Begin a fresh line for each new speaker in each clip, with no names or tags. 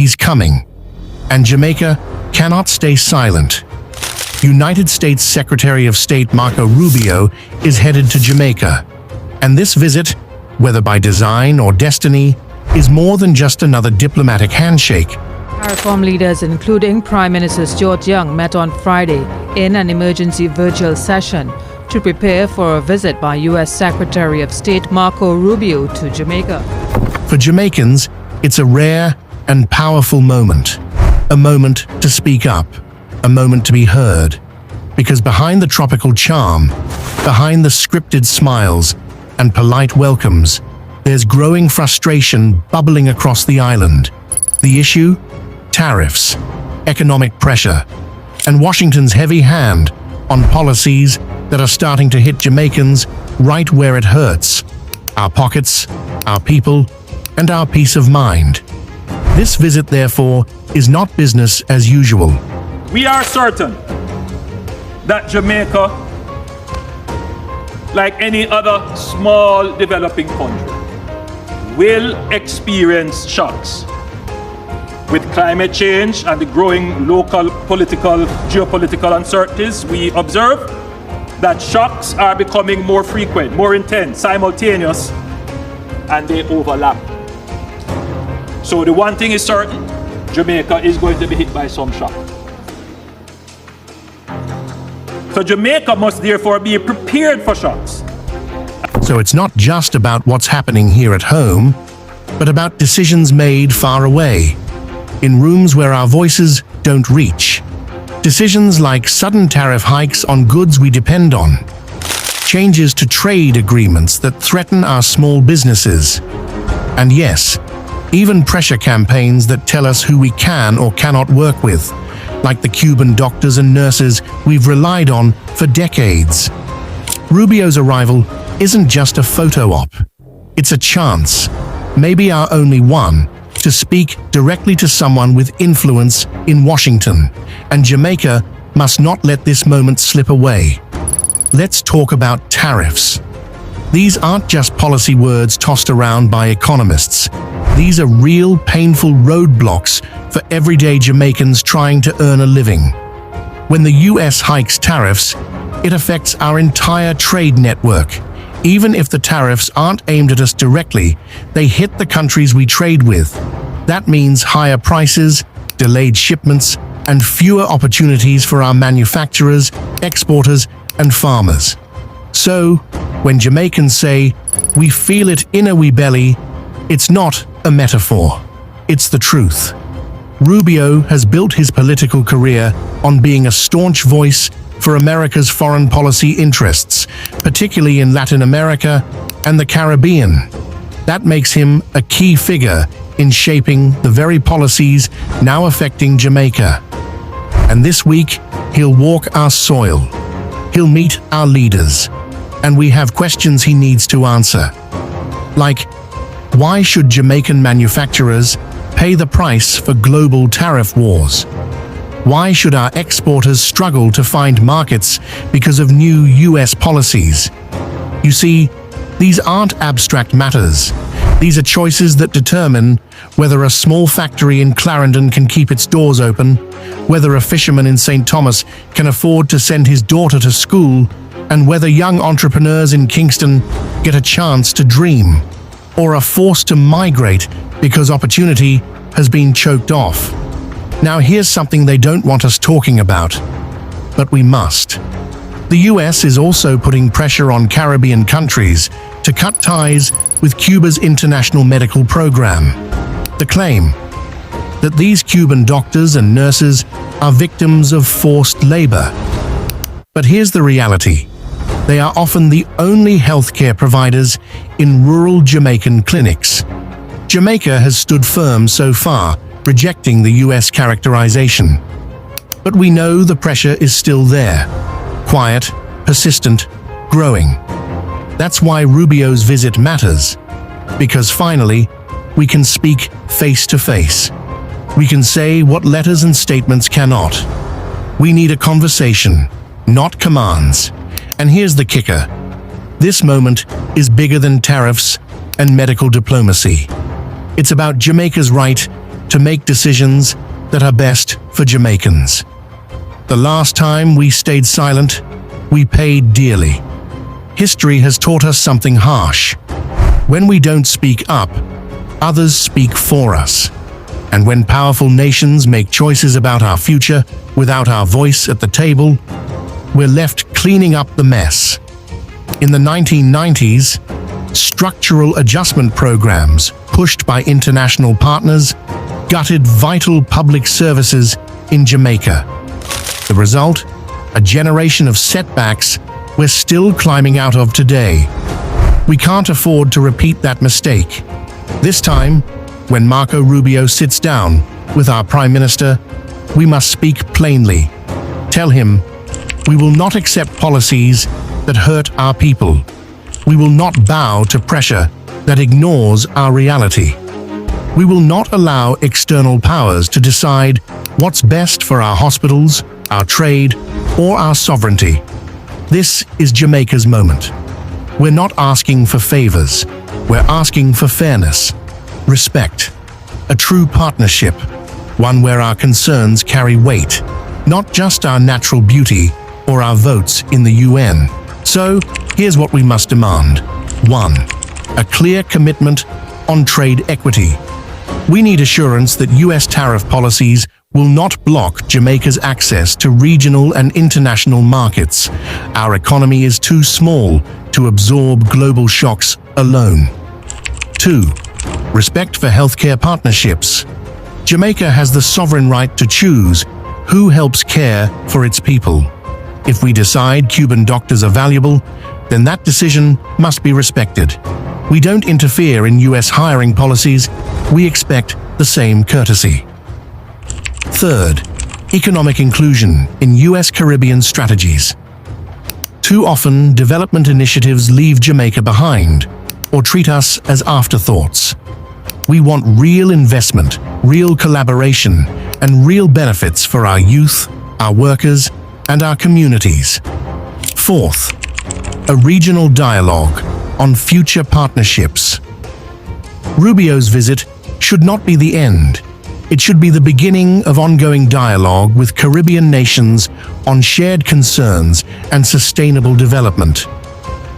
He's coming, and Jamaica cannot stay silent. United States Secretary of State Marco Rubio is headed to Jamaica, and this visit, whether by design or destiny, is more than just another diplomatic handshake.
CARICOM leaders, including Prime Minister Stuart Young, met on Friday in an emergency virtual session to prepare for a visit by U.S. Secretary of State Marco Rubio to Jamaica.
For Jamaicans, it's a rare and powerful moment. A moment to speak up, a moment to be heard. Because behind the tropical charm, behind the scripted smiles and polite welcomes, there's growing frustration bubbling across the island. The issue? Tariffs, economic pressure, and Washington's heavy hand on policies that are starting to hit Jamaicans right where it hurts. Our pockets, our people, and our peace of mind. This visit, therefore, is not business as usual.
We are certain that Jamaica, like any other small developing country, will experience shocks. With climate change and the growing local political, geopolitical uncertainties, we observe that shocks are becoming more frequent, more intense, simultaneous, and they overlap. So the one thing is certain, Jamaica is going to be hit by some shock. So Jamaica must therefore be prepared for shocks.
So it's not just about what's happening here at home, but about decisions made far away, in rooms where our voices don't reach. Decisions like sudden tariff hikes on goods we depend on, changes to trade agreements that threaten our small businesses, and yes, even pressure campaigns that tell us who we can or cannot work with, like the Cuban doctors and nurses we've relied on for decades. Rubio's arrival isn't just a photo op. It's a chance, maybe our only one, to speak directly to someone with influence in Washington, and Jamaica must not let this moment slip away. Let's talk about tariffs. These aren't just policy words tossed around by economists. These are real, painful roadblocks for everyday Jamaicans trying to earn a living. When the US hikes tariffs, it affects our entire trade network. Even if the tariffs aren't aimed at us directly, they hit the countries we trade with. That means higher prices, delayed shipments, and fewer opportunities for our manufacturers, exporters, and farmers. So, when Jamaicans say, "We feel it in our belly," it's not a metaphor. It's the truth. Rubio has built his political career on being a staunch voice for America's foreign policy interests, particularly in Latin America and the Caribbean. That makes him a key figure in shaping the very policies now affecting Jamaica. And this week, he'll walk our soil. He'll meet our leaders. And we have questions he needs to answer. Like, why should Jamaican manufacturers pay the price for global tariff wars? Why should our exporters struggle to find markets because of new US policies? You see, these aren't abstract matters. These are choices that determine whether a small factory in Clarendon can keep its doors open, whether a fisherman in St. Thomas can afford to send his daughter to school, and whether young entrepreneurs in Kingston get a chance to dream, or are forced to migrate because opportunity has been choked off. Now here's something they don't want us talking about, but we must. The US is also putting pressure on Caribbean countries to cut ties with Cuba's international medical program. The claim that these Cuban doctors and nurses are victims of forced labor. But here's the reality. They are often the only healthcare providers in rural Jamaican clinics. Jamaica has stood firm so far, rejecting the US characterization. But we know the pressure is still there. Quiet, persistent, growing. That's why Rubio's visit matters. Because finally, we can speak face to face. We can say what letters and statements cannot. We need a conversation, not commands. And here's the kicker. This moment is bigger than tariffs and medical diplomacy. It's about Jamaica's right to make decisions that are best for Jamaicans. The last time we stayed silent, we paid dearly. History has taught us something harsh. When we don't speak up, others speak for us. And when powerful nations make choices about our future without our voice at the table, we're left cleaning up the mess. In the 1990s, structural adjustment programs pushed by international partners gutted vital public services in Jamaica. The result? A generation of setbacks we're still climbing out of today. We can't afford to repeat that mistake. This time, when Marco Rubio sits down with our Prime Minister, we must speak plainly. Tell him, we will not accept policies that hurt our people. We will not bow to pressure that ignores our reality. We will not allow external powers to decide what's best for our hospitals, our trade, or our sovereignty. This is Jamaica's moment. We're not asking for favors. We're asking for fairness, respect, a true partnership, one where our concerns carry weight, not just our natural beauty or our votes in the UN. So, here's what we must demand. 1. A clear commitment on trade equity. We need assurance that US tariff policies will not block Jamaica's access to regional and international markets. Our economy is too small to absorb global shocks alone. 2. Respect for healthcare partnerships. Jamaica has the sovereign right to choose who helps care for its people. If we decide Cuban doctors are valuable, then that decision must be respected. We don't interfere in US hiring policies, we expect the same courtesy. 3rd, economic inclusion in US Caribbean strategies. Too often, development initiatives leave Jamaica behind or treat us as afterthoughts. We want real investment, real collaboration, and real benefits for our youth, our workers, and our communities. 4th, a regional dialogue on future partnerships. Rubio's visit should not be the end. It should be the beginning of ongoing dialogue with Caribbean nations on shared concerns and sustainable development.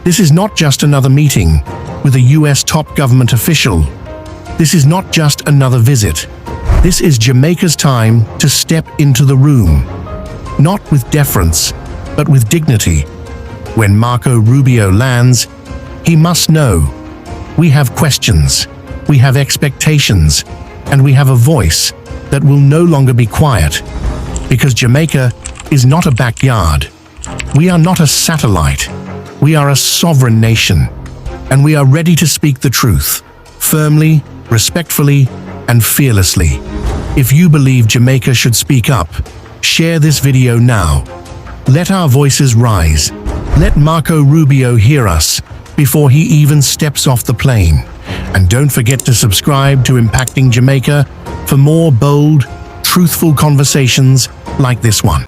This is not just another meeting with a US top government official. This is not just another visit. This is Jamaica's time to step into the room, not with deference, but with dignity. When Marco Rubio lands, he must know we have questions, we have expectations, and we have a voice that will no longer be quiet. Because Jamaica is not a backyard. We are not a satellite. We are a sovereign nation. And we are ready to speak the truth, firmly, respectfully, and fearlessly. If you believe Jamaica should speak up, share this video now. Let our voices rise. Let Marco Rubio hear us before he even steps off the plane. And don't forget to subscribe to Impacting Jamaica for more bold, truthful conversations like this one.